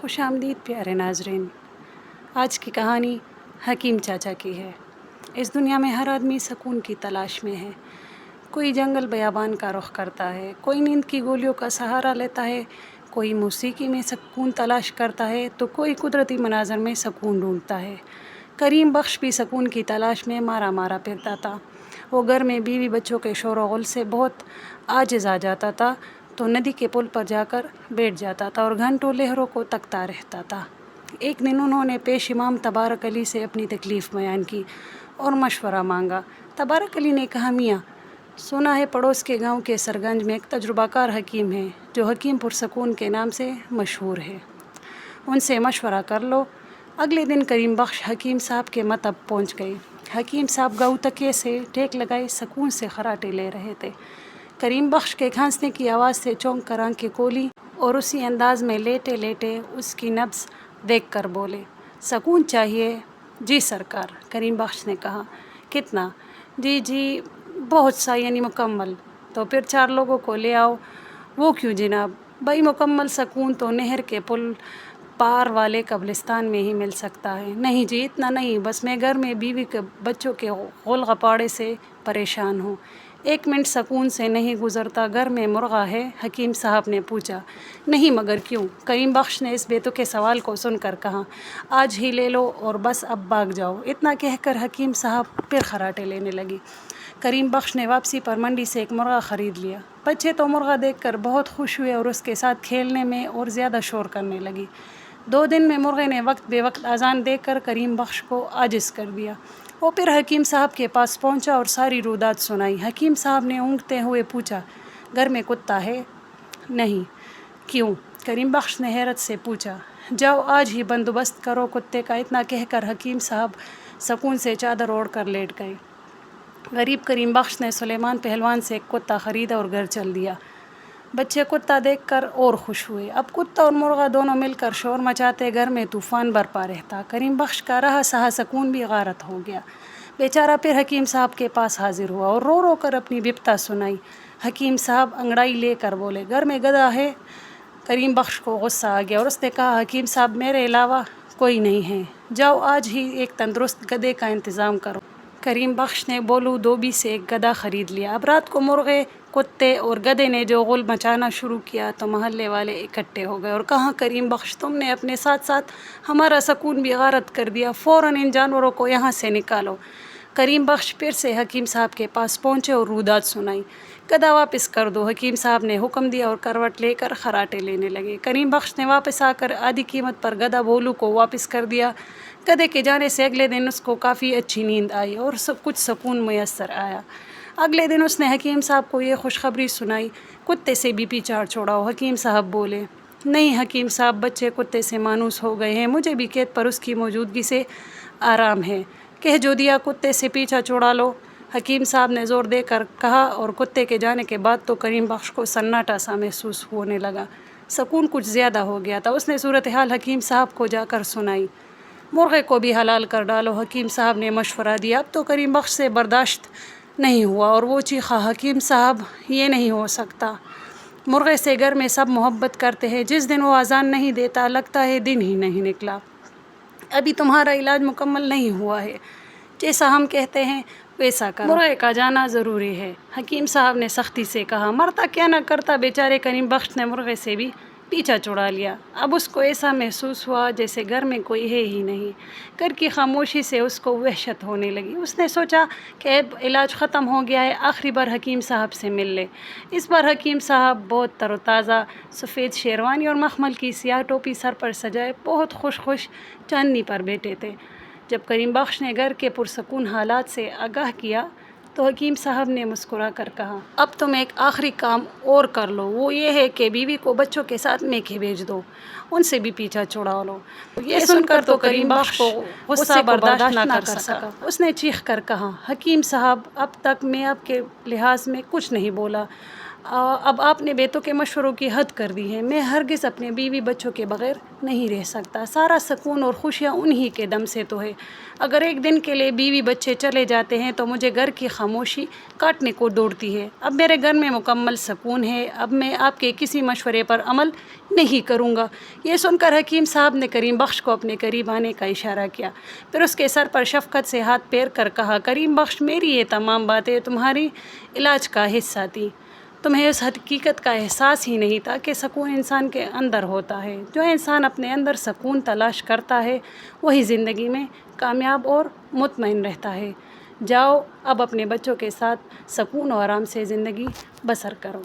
خوش آمدید پیارے ناظرین۔ آج کی کہانی حکیم چاچا کی ہے۔ اس دنیا میں ہر آدمی سکون کی تلاش میں ہے۔ کوئی جنگل بیابان کا رخ کرتا ہے، کوئی نیند کی گولیوں کا سہارا لیتا ہے، کوئی موسیقی میں سکون تلاش کرتا ہے تو کوئی قدرتی مناظر میں سکون ڈھونڈتا ہے۔ کریم بخش بھی سکون کی تلاش میں مارا پھرتا تھا۔ وہ گھر میں بیوی بچوں کے شور و غل سے بہت عاجز آ جاتا تھا تو ندی کے پل پر جا کر بیٹھ جاتا تھا اور گھنٹوں لہروں کو تکتا رہتا تھا۔ ایک دن انہوں نے پیش امام تبارک علی سے اپنی تکلیف بیان کی اور مشورہ مانگا۔ تبارک علی نے کہا، میاں سنا ہے پڑوس کے گاؤں کے سرگنج میں ایک تجربہ کار حکیم ہے جو حکیم پرسکون کے نام سے مشہور ہے، ان سے مشورہ کر لو۔ اگلے دن کریم بخش حکیم صاحب کے مطب پہنچ گئے۔ حکیم صاحب گاؤں تکیے سے ٹیک لگائے سکون سے خراٹے لے رہے تھے۔ کریم بخش کے کھانسنے کی آواز سے چونک کر آنکھیں کھولی اور اسی انداز میں لیٹے لیٹے اس کی نبض دیکھ کر بولے، سکون چاہیے؟ جی سرکار، کریم بخش نے کہا۔ کتنا؟ جی بہت سا، یعنی مکمل۔ تو پھر 4 لوگوں کو لے آؤ۔ وہ کیوں جناب؟ بھائی مکمل سکون تو نہر کے پل پار والے قبرستان میں ہی مل سکتا ہے۔ نہیں جی، اتنا نہیں، بس میں گھر میں بیوی کے بچوں کے غل غپاڑے سے پریشان ہوں، 1 منٹ سکون سے نہیں گزرتا۔ گھر میں مرغا ہے؟ حکیم صاحب نے پوچھا۔ نہیں، مگر کیوں؟ کریم بخش نے اس بے تکے سوال کو سن کر کہا، آج ہی لے لو اور بس اب بھاگ جاؤ۔ اتنا کہہ کر حکیم صاحب پھر خراٹے لینے لگے۔ کریم بخش نے واپسی پر منڈی سے ایک مرغا خرید لیا۔ بچے تو مرغا دیکھ کر بہت خوش ہوئے اور اس کے ساتھ کھیلنے میں اور زیادہ شور کرنے لگے۔ 2 دن میں مرغے نے وقت بے وقت اذان دے کر کریم بخش کو عاجز کر دیا۔ وہ پھر حکیم صاحب کے پاس پہنچا اور ساری رودات سنائی۔ حکیم صاحب نے اونگتے ہوئے پوچھا، گھر میں کتا ہے؟ نہیں۔ کیوں؟ کریم بخش نے حیرت سے پوچھا۔ جاؤ آج ہی بندوبست کرو کتے کا۔ اتنا کہہ کر حکیم صاحب سکون سے چادر اوڑھ کر لیٹ گئے۔ غریب کریم بخش نے سلیمان پہلوان سے ایک کتا خریدا اور گھر چل دیا۔ بچے کتا دیکھ کر اور خوش ہوئے۔ اب کتا اور مرغا دونوں مل کر شور مچاتے، گھر میں طوفان برپا رہتا۔ کریم بخش کا رہا سہا سکون بھی غارت ہو گیا۔ بیچارہ پھر حکیم صاحب کے پاس حاضر ہوا اور رو کر اپنی بپتا سنائی۔ حکیم صاحب انگڑائی لے کر بولے، گھر میں گدھا ہے؟ کریم بخش کو غصہ آ گیا اور اس نے کہا، حکیم صاحب میرے علاوہ کوئی نہیں ہے، جاؤ آج ہی ایک تندرست گدھے کا انتظام کرو۔ کریم بخش نے بولو دھوبی سے ایک گدھا خرید لیا۔ اب رات کو مرغے، کتے اور گدھے نے جو غل مچانا شروع کیا تو محلے والے اکٹھے ہو گئے اور کہا، کریم بخش تم نے اپنے ساتھ ساتھ ہمارا سکون بھی غارت کر دیا، فوراً ان جانوروں کو یہاں سے نکالو۔ کریم بخش پھر سے حکیم صاحب کے پاس پہنچے اور رودات سنائی۔ گدھا واپس کر دو، حکیم صاحب نے حکم دیا اور کروٹ لے کر خراٹے لینے لگے۔ کریم بخش نے واپس آ کر آدھی قیمت پر گدھا بولو کو واپس کر دیا۔ گدھے کے جانے سے اگلے دن اس کو کافی اچھی نیند آئی اور کچھ سکون میسر آیا۔ اگلے دن اس نے حکیم صاحب کو یہ خوشخبری سنائی، کتے سے بھی پیچھا چھوڑاؤ۔ حکیم صاحب بولے، نہیں حکیم صاحب، بچے کتے سے مانوس ہو گئے ہیں، مجھے بھی قید پر اس کی موجودگی سے آرام ہے، کہہ جو دیا کتے سے پیچھا چھوڑا لو۔ حکیم صاحب نے زور دے کر کہا اور کتے کے جانے کے بعد تو کریم بخش کو سناٹا سا محسوس ہونے لگا، سکون کچھ زیادہ ہو گیا تھا۔ اس نے صورتحال حکیم صاحب کو جا کر سنائی۔ مرغے کو بھی حلال کر ڈالو، حکیم صاحب نے مشورہ دیا۔ اب تو کریم بخش سے برداشت نہیں ہوا اور وہ چیخا، حکیم صاحب یہ نہیں ہو سکتا، مرغے سے گھر میں سب محبت کرتے ہیں، جس دن وہ اذان نہیں دیتا لگتا ہے دن ہی نہیں نکلا، ابھی تمہارا علاج مکمل نہیں ہوا ہے، جیسا ہم کہتے ہیں ویسا کرو، مرغے کا جانا ضروری ہے۔ حکیم صاحب نے سختی سے کہا، مرتا کیا نہ کرتا، بیچارے کریم بخش نے مرغے سے بھی پیچھا چھڑا لیا۔ اب اس کو ایسا محسوس ہوا جیسے گھر میں کوئی ہے ہی نہیں۔ گھر کی خاموشی سے اس کو وحشت ہونے لگی۔ اس نے سوچا کہ اب علاج ختم ہو گیا ہے، آخری بار حکیم صاحب سے مل لے۔ اس بار حکیم صاحب بہت تر و تازہ، سفید شیروانی اور مخمل کی سیاہ ٹوپی سر پر سجائے بہت خوش چاندنی پر بیٹھے تھے۔ جب کریم بخش نے گھر کے پرسکون حالات سے آگاہ کیا تو حکیم صاحب نے مسکرا کر کہا، اب تم ایک آخری کام اور کر لو، وہ یہ ہے کہ بیوی کو بچوں کے ساتھ میکے بھیج دو، ان سے بھی پیچھا چھڑا لو۔ یہ سن کر تو کریم بخش کو غصہ برداشت نہ کر سکا۔ اس نے چیخ کر کہا، حکیم صاحب اب تک میں آپ کے لحاظ میں کچھ نہیں بولا، اب آپ نے بیتوں کے مشوروں کی حد کر دی ہے. میں ہرگز اپنے بیوی بچوں کے بغیر نہیں رہ سکتا. سارا سکون اور خوشیاں انہی کے دم سے تو ہے. اگر ایک دن کے لیے بیوی بچے چلے جاتے ہیں تو مجھے گھر کی خاموشی کاٹنے کو دوڑتی ہے. اب میرے گھر میں مکمل سکون ہے. اب میں آپ کے کسی مشورے پر عمل نہیں کروں گا. یہ سن کر حکیم صاحب نے کریم بخش کو اپنے قریب آنے کا اشارہ کیا. پھر اس کے سر پر شفقت سے ہاتھ پھیر کر کہا، کریم بخش، میری یہ تمام باتیں تمہاری علاج کا حصہ تھیں. تمہیں اس حقیقت کا احساس ہی نہیں تھا کہ سکون انسان کے اندر ہوتا ہے. جو انسان اپنے اندر سکون تلاش کرتا ہے وہی زندگی میں کامیاب اور مطمئن رہتا ہے. جاؤ اب اپنے بچوں کے ساتھ سکون و آرام سے زندگی بسر کرو.